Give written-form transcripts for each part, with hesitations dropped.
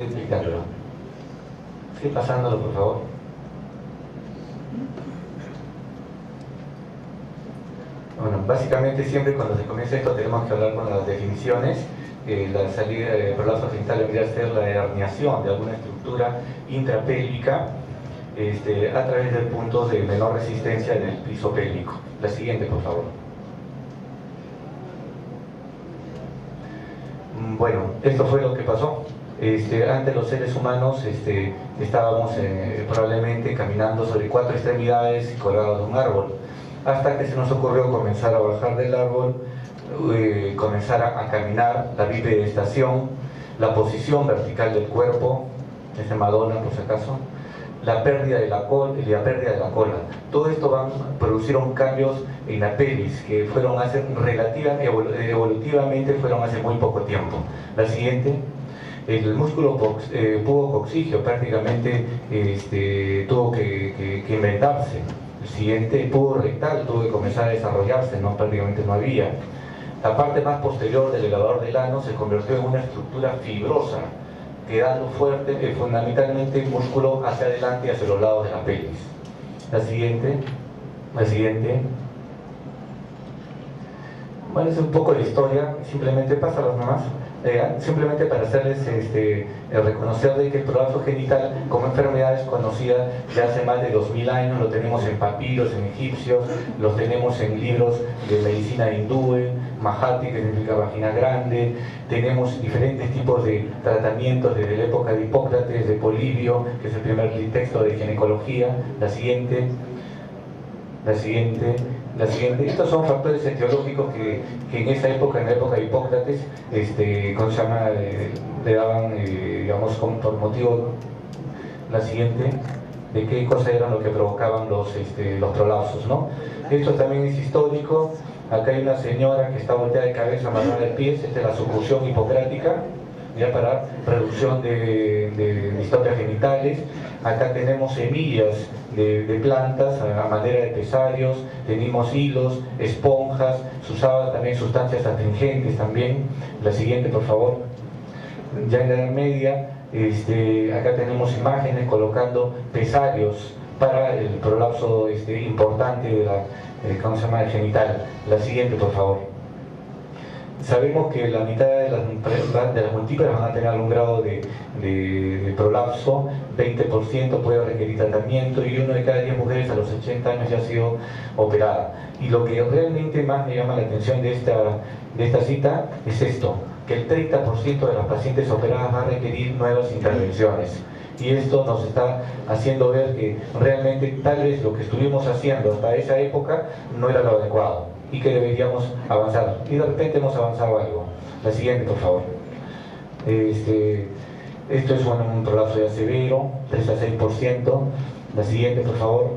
Explicarlo. Sí, pasándolo, por favor. Bueno, básicamente siempre cuando se comienza esto tenemos que hablar con las definiciones. La salida del prolapso genital debería ser la herniación de alguna estructura intrapélvica a través de puntos de menor resistencia en el piso pélvico. La siguiente, por favor. Bueno, esto fue lo que pasó. Antes los seres humanos estábamos probablemente caminando sobre 4 extremidades y colgados de un árbol, hasta que se nos ocurrió comenzar a bajar del árbol, comenzar a caminar, la bipedestación, la posición vertical del cuerpo, Madonna por si acaso, la pérdida de la cola, Todo esto produjeron cambios en la pelvis que fueron hace evolutivamente fueron hace muy poco tiempo. La siguiente. El músculo pubococcígeo prácticamente tuvo que inventarse. El siguiente, el pubo rectal, tuvo que comenzar a desarrollarse, prácticamente no había. La parte más posterior del elevador del ano se convirtió en una estructura fibrosa, quedando fuerte fundamentalmente músculo hacia adelante y hacia los lados de la pelvis. La siguiente. Bueno, es un poco de historia, simplemente pásalos nomás. Simplemente para hacerles reconocer de que el prolapso genital como enfermedad es conocida ya hace más de 2000 años, lo tenemos en papiros, en egipcios, los tenemos en libros de medicina hindú, Mahati, que significa vagina grande, tenemos diferentes tipos de tratamientos desde la época de Hipócrates, de Polibio, que es el primer texto de ginecología. La siguiente. Estos son factores etiológicos que en esa época, en la época de Hipócrates, ¿cómo se llama? Le daban, digamos, por motivo. La siguiente, de qué cosas eran lo que provocaban los prolapsos, ¿no? Esto también es histórico. Acá hay una señora que está volteada de cabeza, amarrada de pies, esta es la succión hipocrática, ya para reducción de distonía genitales. Acá tenemos semillas de plantas a manera de pesarios, tenemos hilos, esponjas, se usaban también sustancias astringentes también. La siguiente, por favor. Ya en la Edad Media, acá tenemos imágenes colocando pesarios para el prolapso importante de la, ¿cómo se llama?, el genital. La siguiente, por favor. Sabemos que la mitad de las múltiples van a tener algún grado de prolapso, 20% puede requerir tratamiento y 1 de cada 10 mujeres a los 80 años ya ha sido operada. Y lo que realmente más me llama la atención de esta cita es esto, que el 30% de las pacientes operadas va a requerir nuevas intervenciones. Y esto nos está haciendo ver que realmente tal vez lo que estuvimos haciendo hasta esa época no era lo adecuado y que deberíamos avanzar, y de repente hemos avanzado algo. La siguiente, por favor. Esto es un prolapso ya severo, 3 a 6%. La siguiente, por favor.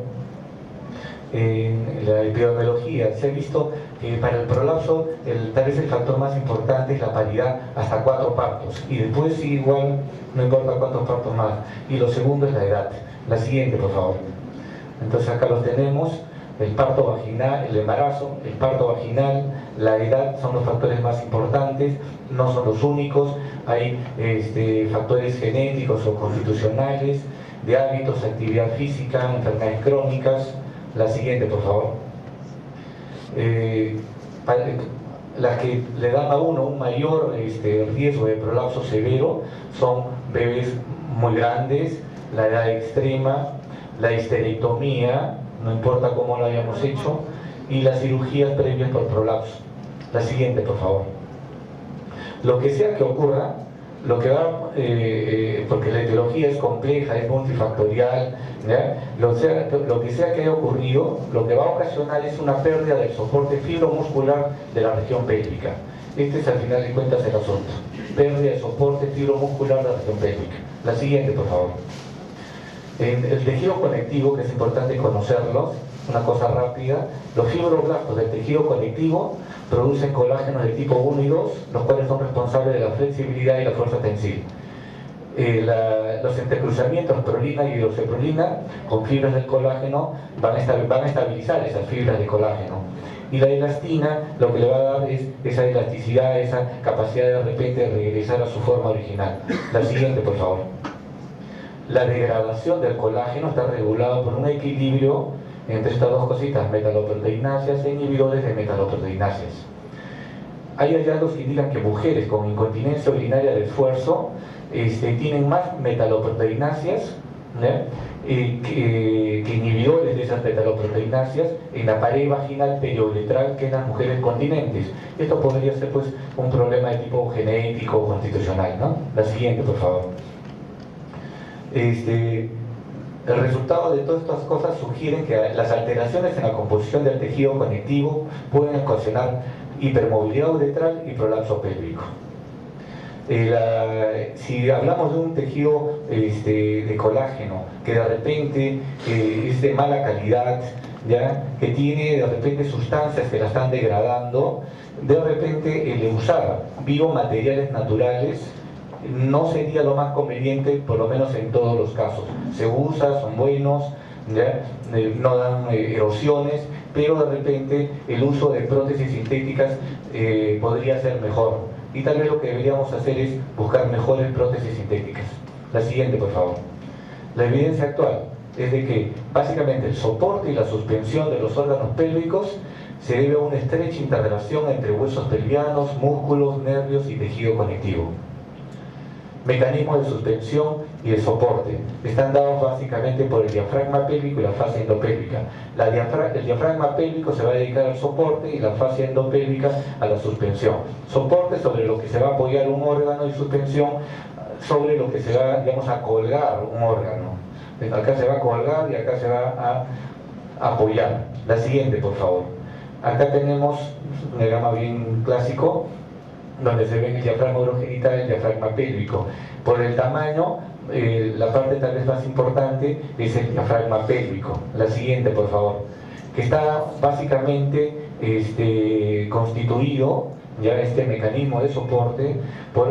En la epidemiología se ha visto que para el prolapso tal vez el factor más importante es la paridad hasta 4 partos, y después sí, igual no importa cuántos partos más, y lo segundo es la edad. La siguiente, por favor. Entonces acá los tenemos. El parto vaginal, el embarazo, el parto vaginal, la edad son los factores más importantes, no son los únicos. Hay factores genéticos o constitucionales, de hábitos, actividad física, enfermedades crónicas. La siguiente, por favor. Las que le dan a uno un mayor riesgo de prolapso severo son bebés muy grandes, la edad extrema, la histerectomía, no importa cómo lo hayamos hecho, y las cirugías previas por prolapso. La siguiente, por favor. Lo que sea que ocurra, porque la etiología es compleja, es multifactorial, ¿ya? Lo que sea que haya ocurrido, lo que va a ocasionar es una pérdida del soporte fibromuscular de la región pélvica. Este es al final de cuentas el asunto. Pérdida de soporte fibromuscular de la región pélvica. La siguiente, por favor. En el tejido conectivo, que es importante conocerlos, una cosa rápida, los fibroblastos del tejido conectivo producen colágenos de tipo 1 y 2, los cuales son responsables de la flexibilidad y la fuerza tensil. Los entrecruzamientos prolina y hidroxiprolina con fibras del colágeno van a estabilizar esas fibras de colágeno. Y la elastina lo que le va a dar es esa elasticidad, esa capacidad de repente de regresar a su forma original. La siguiente, por favor. La degradación del colágeno está regulada por un equilibrio entre estas dos cositas, metaloproteináceas e inhibidores de metaloproteináceas. Hay hallazgos que indican que mujeres con incontinencia urinaria de esfuerzo tienen más metaloproteináceas que inhibidores de esas metaloproteináceas en la pared vaginal periuretral que en las mujeres continentes. Esto podría ser pues un problema de tipo genético o constitucional, ¿no? La siguiente, por favor. El resultado de todas estas cosas sugieren que las alteraciones en la composición del tejido conectivo pueden ocasionar hipermovilidad uretral y prolapso pélvico. Si hablamos de un tejido de colágeno que de repente es de mala calidad, ¿ya? Que tiene de repente sustancias que la están degradando, de repente el usar biomateriales naturales no sería lo más conveniente, por lo menos en todos los casos. Se usa, son buenos, ¿ya? No dan erosiones, pero de repente el uso de prótesis sintéticas podría ser mejor. Y tal vez lo que deberíamos hacer es buscar mejores prótesis sintéticas. La siguiente, por favor. La evidencia actual es de que básicamente el soporte y la suspensión de los órganos pélvicos se debe a una estrecha interrelación entre huesos pelvianos, músculos, nervios y tejido conectivo. Mecanismos de suspensión y de soporte están dados básicamente por el diafragma pélvico y la fascia endopélvica. El diafragma pélvico se va a dedicar al soporte y la fascia endopélvica a la suspensión. Soporte sobre lo que se va a apoyar un órgano y suspensión sobre lo que se va, digamos, a colgar un órgano. Acá se va a colgar y acá se va a apoyar. La siguiente, por favor. Acá tenemos un diagrama bien clásico donde se ven el diafragma urogenital y el diafragma pélvico. Por el tamaño, la parte tal vez más importante es el diafragma pélvico. La siguiente, por favor. Que está básicamente constituido, ya este mecanismo de soporte, por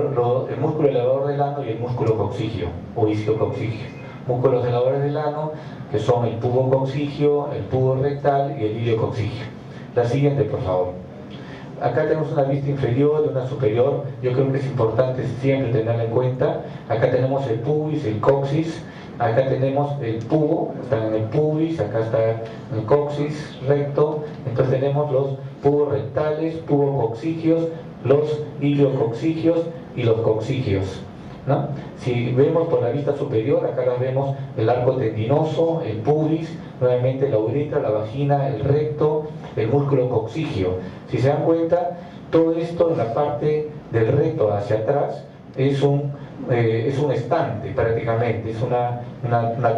el músculo elevador del ano y el músculo coccigio o isquiococcigio. Músculos elevadores del ano, que son el pubo coccigio, el pubo rectal y el iliococcigio. La siguiente, por favor. Acá tenemos una vista inferior y una superior. Yo creo que es importante siempre tenerla en cuenta. Acá tenemos el pubis, el coxis. Acá tenemos el pubo, están en el pubis, acá está el coxis recto. Entonces tenemos los pubos rectales, pubocoxigios, los iliocoxigios y los coxigios, ¿no? Si vemos por la vista superior, acá las vemos el arco tendinoso, el pubis, nuevamente la uretra, la vagina, el recto, el músculo coccigio. Si se dan cuenta, todo esto en la parte del recto hacia atrás es un estante prácticamente, es una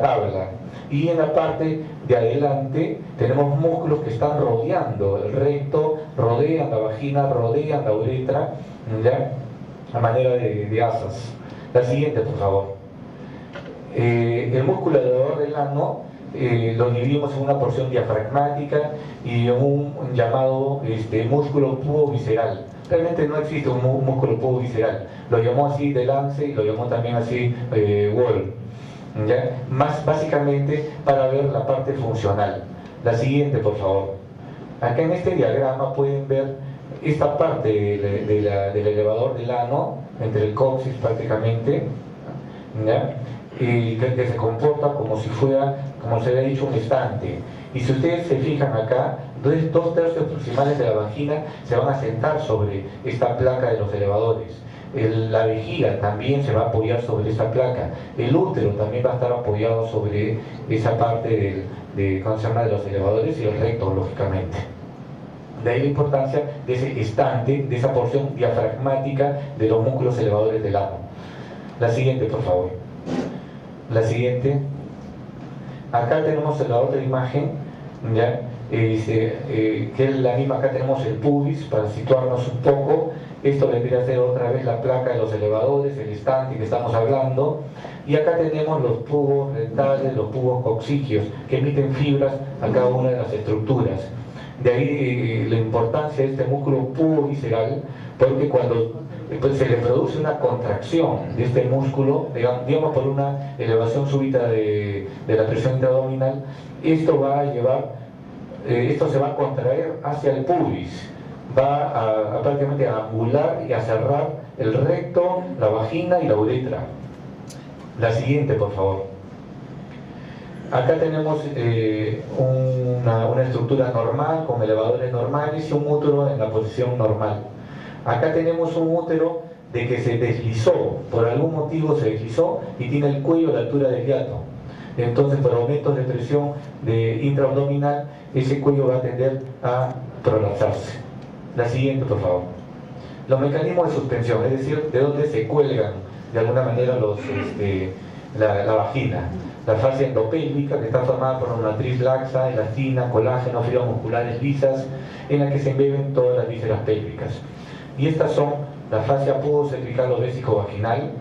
tabla. Y en la parte de adelante tenemos músculos que están rodeando el recto, rodean la vagina, rodean la uretra, ¿ya? A manera de asas. La siguiente, por favor. El músculo elevador del ano lo dividimos en una porción diafragmática y en un llamado músculo pubovisceral. Realmente no existe un músculo pubovisceral. Lo llamó así Delancey y lo llamó también así Wall. ¿Ya? Más básicamente para ver la parte funcional. La siguiente, por favor. Acá en este diagrama pueden ver esta parte del elevador del ano, entre el coxis prácticamente, ¿ya? Y que se comporta como si fuera, como se había dicho, un estante. Y si ustedes se fijan acá, 2/3 proximales de la vagina se van a sentar sobre esta placa de los elevadores. La vejiga también se va a apoyar sobre esa placa. El útero también va a estar apoyado sobre esa parte ¿cómo se llama?, de los elevadores, y el recto, lógicamente. De ahí la importancia de ese estante, de esa porción diafragmática de los músculos elevadores del ano. La siguiente, por favor. La siguiente. Acá tenemos la otra imagen, ¿ya? Que es la misma. Acá tenemos el pubis para situarnos un poco. Esto vendría a ser otra vez la placa de los elevadores, el estante que estamos hablando. Y acá tenemos los pubos rectales, los pubos coccigios, que emiten fibras a cada una de las estructuras. De ahí la importancia de este músculo pubovisceral, porque cuando se le produce una contracción de este músculo, digamos por una elevación súbita de la presión intraabdominal, esto va a llevar esto se va a contraer hacia el pubis, va a prácticamente a angular y a cerrar el recto, la vagina y la uretra. La siguiente, por favor. Acá tenemos una estructura normal, con elevadores normales y un útero en la posición normal. Acá tenemos un útero de que se deslizó, por algún motivo se deslizó y tiene el cuello a la altura del hiato. Entonces, por aumentos de presión intraabdominal, ese cuello va a tender a prolapsarse. La siguiente, por favor. Los mecanismos de suspensión, es decir, de dónde se cuelgan de alguna manera la vagina. La fascia endopélvica, que está formada por una matriz laxa, elastina, colágeno, fibras musculares lisas, en la que se embeben todas las vísceras pélvicas. Y estas son la fascia pubocervical o vésico-vaginal,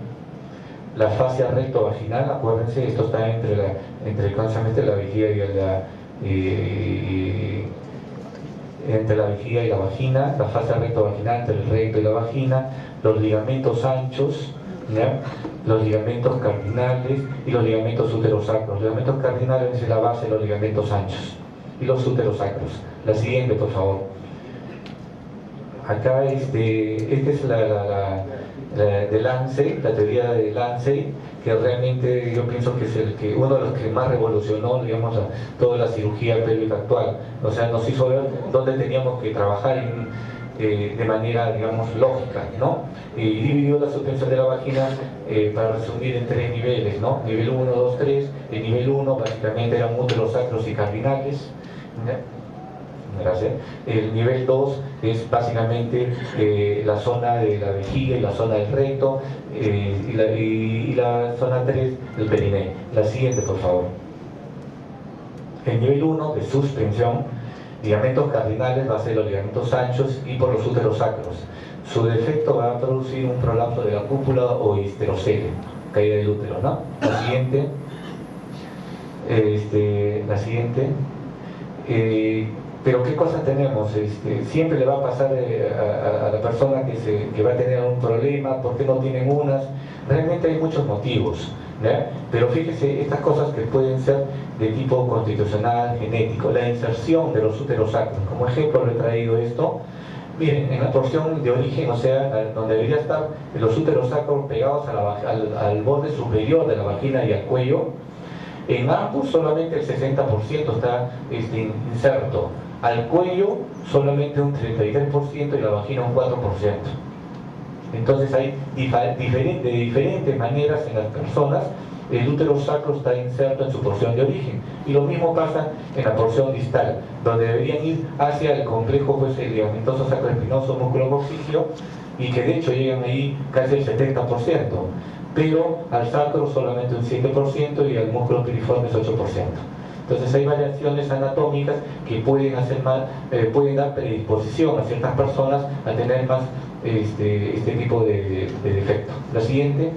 la fascia recto-vaginal, acuérdense, esto está entre la vejiga entre la vejiga y la vagina, la fascia recto-vaginal entre el recto y la vagina, los ligamentos anchos, ¿ya? Los ligamentos cardinales y los ligamentos uterosacros. Los ligamentos cardinales es la base de los ligamentos anchos y los uterosacros. La siguiente, por favor. Acá esta es la de Lancey, la teoría de Lancey, que realmente yo pienso que es uno de los que más revolucionó, digamos, toda la cirugía pélvica actual. O sea, nos hizo ver dónde teníamos que trabajar de manera, digamos, lógica, ¿no? Y dividió la suspensión de la vagina, para resumir, en 3 niveles, ¿no? Nivel 1, 2, 3. El nivel 1 básicamente eran úteros sacros y cardinales, ¿no? Gracias. El nivel 2 es básicamente la zona de la vejiga y la zona del recto, y la zona 3, el periné. La siguiente, por favor. El nivel 1 de suspensión, ligamentos cardinales, va a ser los ligamentos anchos y por los úteros sacros. Su defecto va a producir un prolapso de la cúpula o histerocele, caída del útero, ¿no? La siguiente. La siguiente. Pero ¿qué cosas tenemos? Siempre le va a pasar a la persona que va a tener un problema, ¿por qué no tienen unas? Realmente hay muchos motivos, ¿ya? Pero fíjese, estas cosas que pueden ser de tipo constitucional, genético, la inserción de los úteros sacros. Como ejemplo le he traído esto. Miren, en la porción de origen, o sea, donde debería estar los úteros sacros pegados al borde superior de la vagina y al cuello, en ambos solamente el 60% está inserto. Al cuello solamente un 33% y la vagina un 4%. Entonces hay de diferentes maneras en las personas. El útero sacro está inserto en su porción de origen, y lo mismo pasa en la porción distal, donde deberían ir hacia el complejo, pues, el ligamentoso sacroespinoso músculo coxígeo, y que de hecho llegan ahí casi el 70%, pero al sacro solamente un 7% y al músculo piriforme es 8%. Entonces hay variaciones anatómicas que pueden dar predisposición a ciertas personas a tener más este tipo de defecto. La siguiente.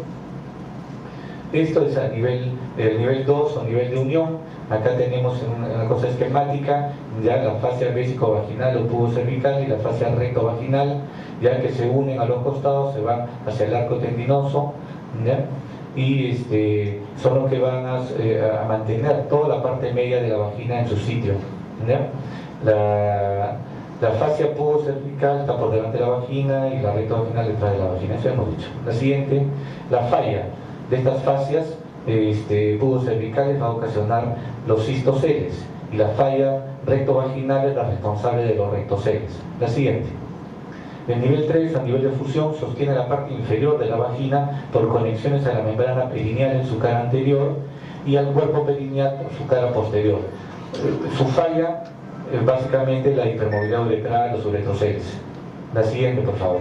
Esto es el nivel 2 o nivel de unión. Acá tenemos una cosa esquemática, ya la fascia vésico-vaginal o pubocervical y la fascia recto-vaginal, ya que se unen a los costados, se van hacia el arco tendinoso, ¿ya? Y son los que van a mantener toda la parte media de la vagina en su sitio, ¿ya? La fascia pubocervical está por delante de la vagina y la recto-vaginal detrás de la vagina, eso hemos dicho. La siguiente, la falla de estas fascias pubocervicales va a ocasionar los cistoceles, y la falla rectovaginal es la responsable de los rectoceles. La siguiente. El nivel 3, a nivel de fusión, sostiene la parte inferior de la vagina por conexiones a la membrana perineal en su cara anterior y al cuerpo perineal por su cara posterior. Su falla es básicamente la hipermovilidad uretral, los uretroceles. La siguiente, por favor.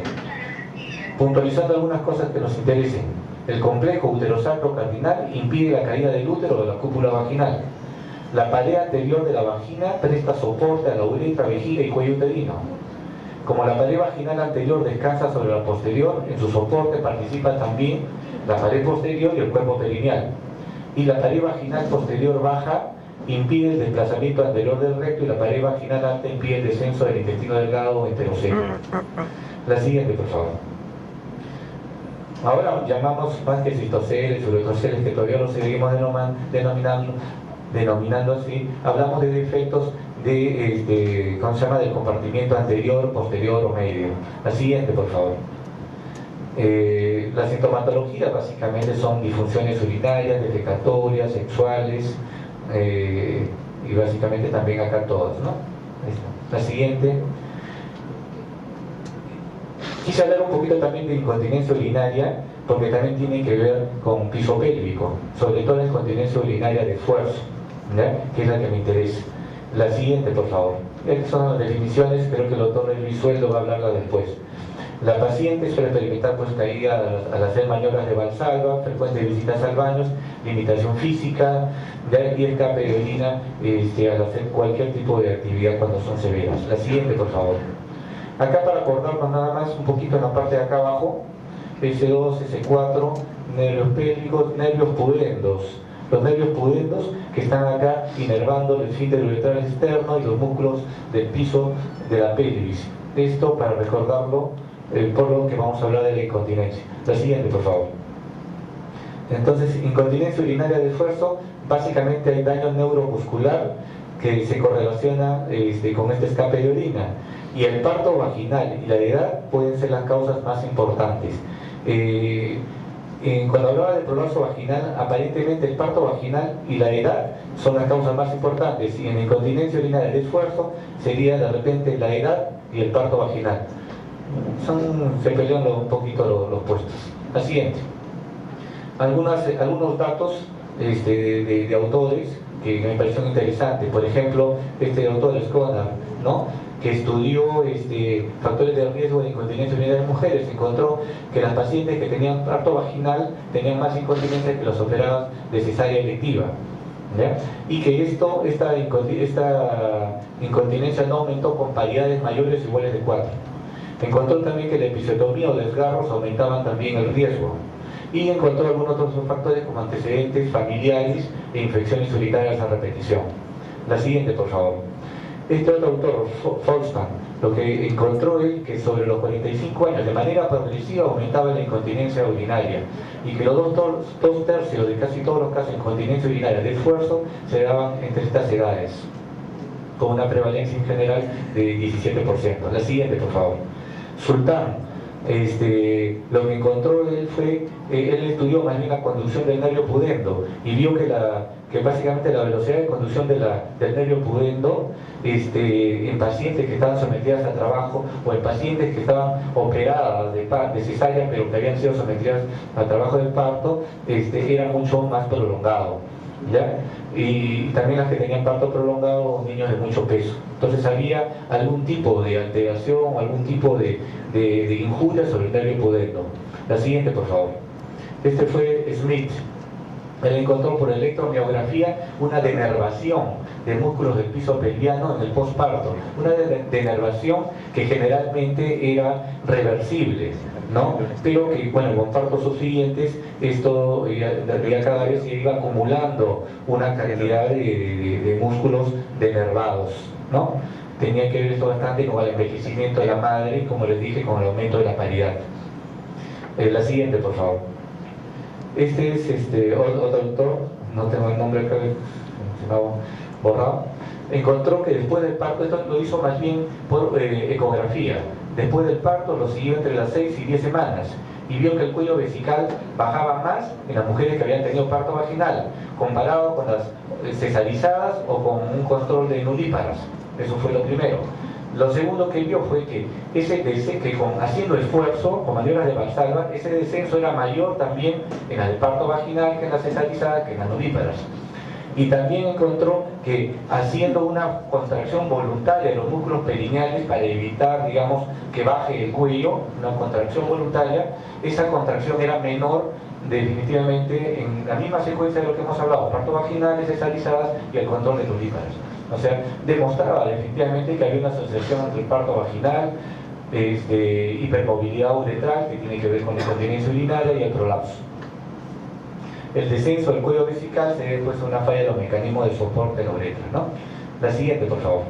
Puntualizando algunas cosas que nos interesen. El complejo uterosacro cardinal impide la caída del útero de la cúpula vaginal. La pared anterior de la vagina presta soporte a la uretra, vejiga y cuello uterino. Como la pared vaginal anterior descansa sobre la posterior, en su soporte participa también la pared posterior y el cuerpo perineal. Y la pared vaginal posterior baja impide el desplazamiento anterior del recto, y la pared vaginal alta impide el descenso del intestino delgado o enterocele. La siguiente, por favor. Ahora llamamos más que cistoceles, uretroceles, que todavía lo seguimos denominando así, hablamos de defectos de, ¿cómo se llama?, del compartimiento anterior, posterior o medio. La siguiente, por favor. La sintomatología básicamente son disfunciones urinarias, defecatorias, sexuales, y básicamente también acá todas, ¿no? La siguiente. Quise hablar un poquito también de incontinencia urinaria, porque también tiene que ver con piso pélvico, sobre todo la incontinencia urinaria de esfuerzo, ¿ya?, que es la que me interesa. La siguiente, por favor. Estas son las definiciones, creo que el doctor Luis Sueldo va a hablarla después. La paciente suele experimentar pues caída al hacer maniobras de Valsalva, frecuentes visitas al baño, limitación física, y escape de orina al hacer cualquier tipo de actividad cuando son severas. La siguiente, por favor. Acá para acordarnos nada más un poquito en la parte de acá abajo, S2, S4, nervios pélvicos, nervios pudendos. Los nervios pudendos que están acá inervando el esfínter uretral externo y los músculos del piso de la pelvis. Esto para recordarlo, por lo que vamos a hablar de la incontinencia. La siguiente, por favor. Entonces, incontinencia urinaria de esfuerzo, básicamente hay daño neuromuscular que se correlaciona con este escape de orina. Y el parto vaginal y la edad pueden ser las causas más importantes. Cuando hablaba del prolapso vaginal, aparentemente el parto vaginal y la edad son las causas más importantes, y en la incontinencia urinaria de esfuerzo sería de repente la edad y el parto vaginal. Se pelean un poquito los puestos. La siguiente. Algunos datos de autores que me parecieron interesantes. Por ejemplo, este autor Schonar, ¿no?, que estudió factores de riesgo de incontinencia urinaria en mujeres, encontró que las pacientes que tenían parto vaginal tenían más incontinencia que las operadas de cesárea electiva, ¿ya?, y que esta incontinencia no aumentó con paridades mayores o iguales de 4. Encontró también que la episiotomía o desgarros aumentaban también el riesgo, y encontró algunos otros factores como antecedentes familiares e infecciones urinarias a repetición. La siguiente, por favor. Este otro autor, Folsman, lo que encontró es que sobre los 45 años de manera progresiva aumentaba la incontinencia urinaria, y que los dos tercios de casi todos los casos de incontinencia urinaria de esfuerzo se daban entre estas edades, con una prevalencia en general de 17%. La siguiente, por favor. Sultán, lo que encontró él fue, él estudió más bien la conducción del nervio pudendo y vio que básicamente la velocidad de conducción del nervio pudendo en pacientes que estaban sometidas a trabajo, o en pacientes que estaban operadas de cesárea pero que habían sido sometidas a trabajo de parto, era mucho más prolongado, ¿ya? Y también las que tenían parto prolongado, niños de mucho peso. Entonces había algún tipo de alteración o algún tipo de injuria sobre el nervio pudendo. La siguiente, por favor. Este fue Smith. Él encontró por electromiografía una denervación de músculos del piso pelviano en el posparto, una denervación que generalmente era reversible, ¿no?, pero que, bueno, con partos subsiguientes esto ya cada vez se iba acumulando una cantidad de músculos denervados, ¿no? Tenía que ver esto bastante con el envejecimiento de la madre y, como les dije, con el aumento de la paridad. La siguiente, por favor. Este es otro autor, no tengo el nombre acá, se me ha borrado. Encontró que después del parto, esto lo hizo más bien por ecografía, después del parto lo siguió entre las 6 y 10 semanas y vio que el cuello vesical bajaba más en las mujeres que habían tenido parto vaginal, comparado con las cesarizadas o con un control de nulíparas. Eso fue lo primero. Lo segundo que vio fue que haciendo esfuerzo, con maniobras de Valsalva, ese descenso era mayor también en la de parto vaginal que en la cesarizada, que en las nulíparas. Y también encontró que haciendo una contracción voluntaria de los músculos perineales para evitar, digamos, que baje el cuello, una contracción voluntaria, esa contracción era menor definitivamente en la misma secuencia de lo que hemos hablado, parto vaginales, cesarizadas y el control de nulíparas. O sea, demostraba definitivamente que había una asociación entre el parto vaginal, hipermovilidad uretral, que tiene que ver con la incontinencia urinaria, y el prolapso. El descenso del cuello vesical se debe pues a una falla de los mecanismos de soporte de la uretra, ¿no? La siguiente, por favor.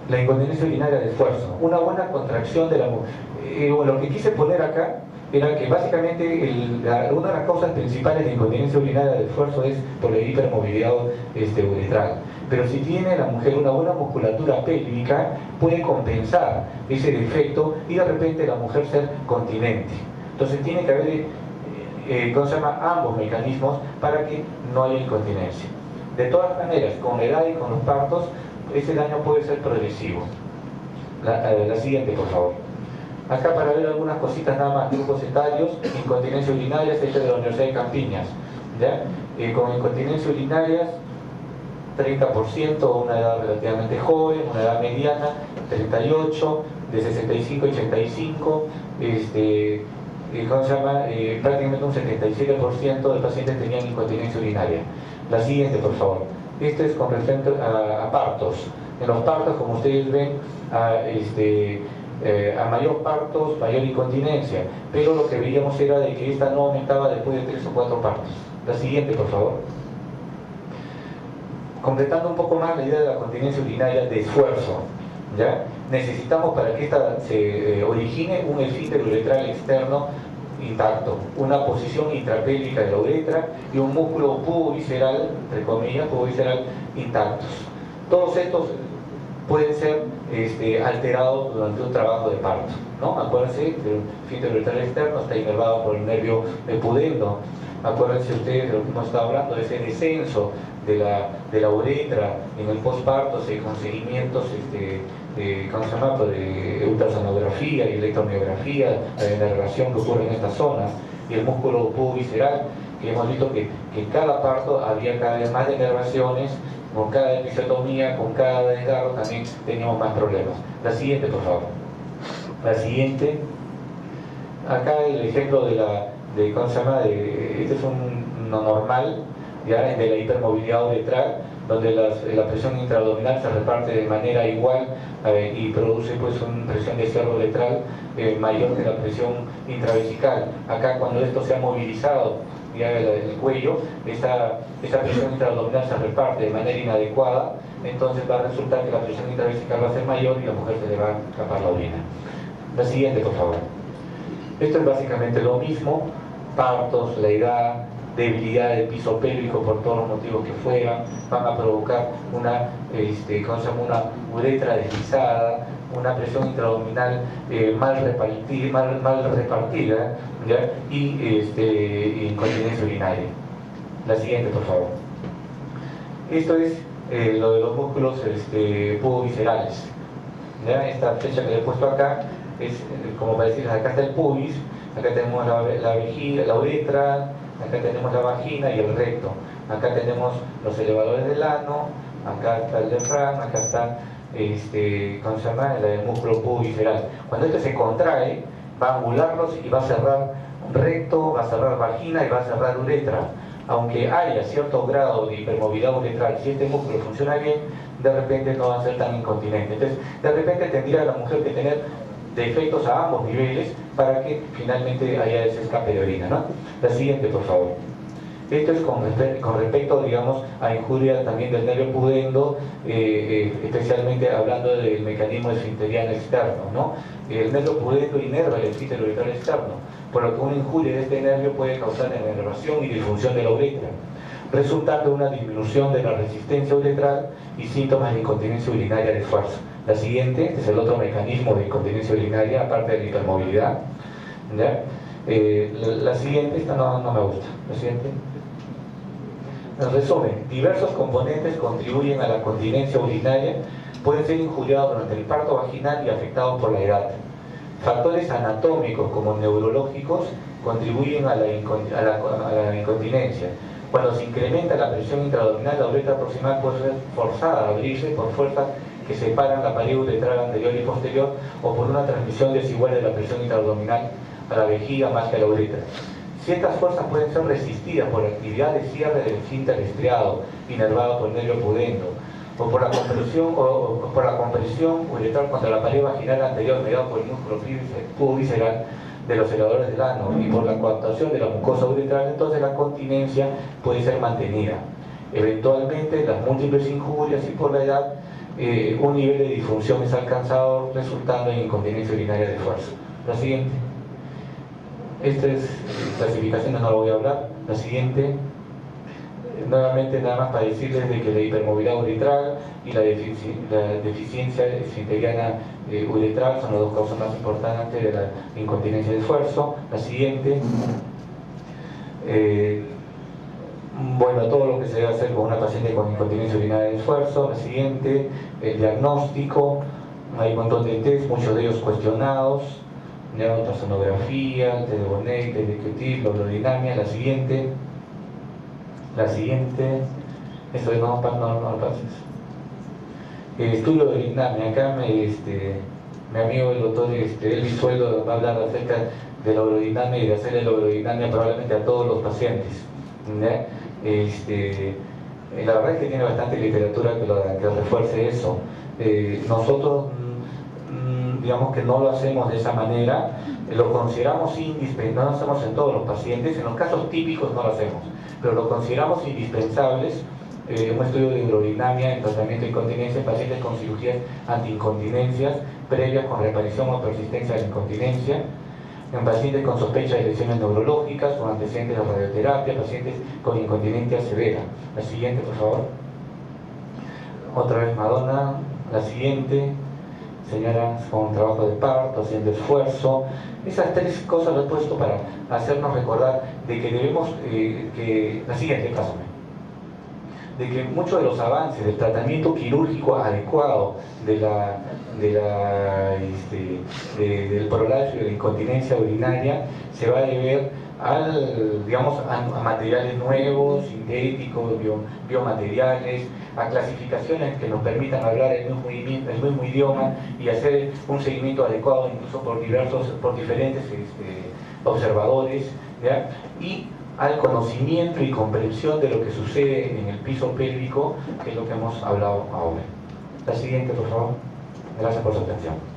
La incontinencia urinaria de esfuerzo. Una buena contracción de la mujer. Lo que quise poner acá era que básicamente una de las causas principales de incontinencia urinaria de esfuerzo es por el hipermovilidad uretral. Pero si tiene la mujer una buena musculatura pélvica, puede compensar ese defecto y de repente la mujer ser continente. Entonces tiene que haber ambos mecanismos para que no haya incontinencia. De todas maneras, con la edad y con los partos, ese daño puede ser progresivo. La siguiente, por favor. Acá para ver algunas cositas nada más, grupos etarios, incontinencia urinaria, esta de la Universidad de Campiñas. ¿Ya? Con incontinencia urinarias, 30%, una edad relativamente joven, una edad mediana, 38, de 65 a 85, prácticamente un 77% de pacientes tenían incontinencia urinaria. La siguiente, por favor. Esto es con respecto a partos. En los partos, como ustedes ven, a mayor partos, mayor incontinencia, pero lo que veíamos era de que esta no aumentaba después de 3 o 4 partos. La siguiente, por favor. Completando un poco más la idea de la continencia urinaria de esfuerzo, ¿ya? Necesitamos para que esta se origine un esfínter uretral externo intacto, una posición intrapélvica de la uretra y un músculo pubovisceral, entre comillas, pubovisceral intactos. Todos estos pueden ser alterados durante un trabajo de parto, ¿no? Acuérdense que el esfínter uretral externo está inervado por el nervio pudendo. Acuérdense ustedes de lo que hemos estado hablando, de ese descenso de la uretra en el posparto, con seguimientos de ultrasonografía y electromiografía, la relación que ocurre en esta zona, y el músculo pubovisceral, que hemos visto que en cada parto había cada vez más denervaciones, con cada episiotomía, con cada desgarro también teníamos más problemas. La siguiente, por favor. La siguiente. Acá el ejemplo este es uno normal, ya, de la hipermovilidad uretral, donde la presión intraabdominal se reparte de manera igual y produce pues una presión de cierre uretral mayor que la presión intravesical. Acá cuando esto se ha movilizado ya el cuello, esa presión intraabdominal se reparte de manera inadecuada, entonces va a resultar que la presión intravesical va a ser mayor y la mujer se le va a escapar la orina. La siguiente, por favor. Esto es básicamente lo mismo, partos, la edad, debilidad del piso pélvico por todos los motivos que fueran, van a provocar una uretra deslizada, una presión intraabdominal mal repartida, ¿ya? Y incontinencia urinaria. La siguiente, por favor. Esto es lo de los músculos puboviscerales. ¿Ya? Esta flecha que le he puesto acá es como para decirles, acá está el pubis, acá tenemos la vejiga, la uretra, acá tenemos la vagina y el recto, acá tenemos los elevadores del ano, acá está el diafragma, acá está el músculo pubovisceral. Cuando esto se contrae, va a angularlos y va a cerrar recto, va a cerrar vagina y va a cerrar uretra. Aunque haya cierto grado de hipermovilidad uretral, si este músculo funciona bien, de repente no va a ser tan incontinente. Entonces, de repente tendría la mujer que tener defectos a ambos niveles para que finalmente haya ese escape de orina, ¿no? La siguiente, por favor. Esto es con respecto, digamos, a injuria también del nervio pudendo, especialmente hablando del mecanismo esfinteriano externo, ¿no? El nervio pudendo inerva el esfínter uretral externo, por lo que una injuria de este nervio puede causar enervación y disfunción de la uretra, resultando en una disminución de la resistencia uretral y síntomas de incontinencia urinaria de esfuerzo. La siguiente, este es el otro mecanismo de incontinencia urinaria, aparte de la hipermovilidad, ¿ya? La siguiente, esta no me gusta. La siguiente. En resumen, diversos componentes contribuyen a la continencia urinaria, pueden ser injuriados durante el parto vaginal y afectados por la edad. Factores anatómicos como neurológicos contribuyen a la incontinencia. Cuando se incrementa la presión intraabdominal, la uretra proximal puede ser forzada a abrirse por fuerzas que separan la pared uretral anterior y posterior o por una transmisión desigual de la presión intraabdominal a la vejiga más que a la uretra. Ciertas fuerzas pueden ser resistidas por la actividad de cierre del esfínter estriado, inervado por el nervio pudendo, o por la compresión uretral contra la pared vaginal anterior mediado por el músculo pubovisceral de los elevadores del ano y por la coaptación de la mucosa uretral, entonces la continencia puede ser mantenida. Eventualmente, las múltiples injurias y por la edad, un nivel de disfunción es alcanzado, resultando en incontinencia urinaria de esfuerzo. La siguiente. Esta es clasificación, no lo voy a hablar. La siguiente, nuevamente nada más para decirles de que la hipermovilidad uretral y la deficiencia esfinteriana uretral son las dos causas más importantes de la incontinencia de esfuerzo. La siguiente, bueno, todo lo que se debe hacer con una paciente con incontinencia urinaria de esfuerzo. La siguiente, el diagnóstico, hay un montón de test, muchos de ellos cuestionados, ya ultrasonografía, test de Bonnet, test de Quetil, la urodinamia. La siguiente, esto no lo pases. Estudio de urodinamia, acá mi amigo el doctor Elvis Sueldo va a hablar acerca de la urodinamia y de hacerle la urodinamia probablemente a todos los pacientes, ¿ya? La verdad es que tiene bastante literatura que refuerce eso. Nosotros digamos que no lo hacemos de esa manera, lo consideramos indispensable, no lo hacemos en todos los pacientes, en los casos típicos no lo hacemos, pero lo consideramos indispensables. Un estudio de urodinamia en tratamiento de incontinencia en pacientes con cirugías antiincontinencias previas con reaparición o persistencia de la incontinencia, en pacientes con sospecha de lesiones neurológicas o antecedentes de radioterapia, pacientes con incontinencia severa. La siguiente, por favor. Otra vez Madonna. La siguiente, señoras con trabajo de parto, haciendo esfuerzo. Esas tres cosas lo he puesto para hacernos recordar de que debemos, la siguiente, pásame, de que muchos de los avances del tratamiento quirúrgico adecuado del prolapso y de la incontinencia urinaria se va a deber a materiales nuevos, sintéticos, biomateriales, a clasificaciones que nos permitan hablar el mismo idioma y hacer un seguimiento adecuado incluso por diferentes observadores, ¿ya? Y al conocimiento y comprensión de lo que sucede en el piso pélvico, que es lo que hemos hablado ahora. La siguiente, por favor. Gracias por su atención.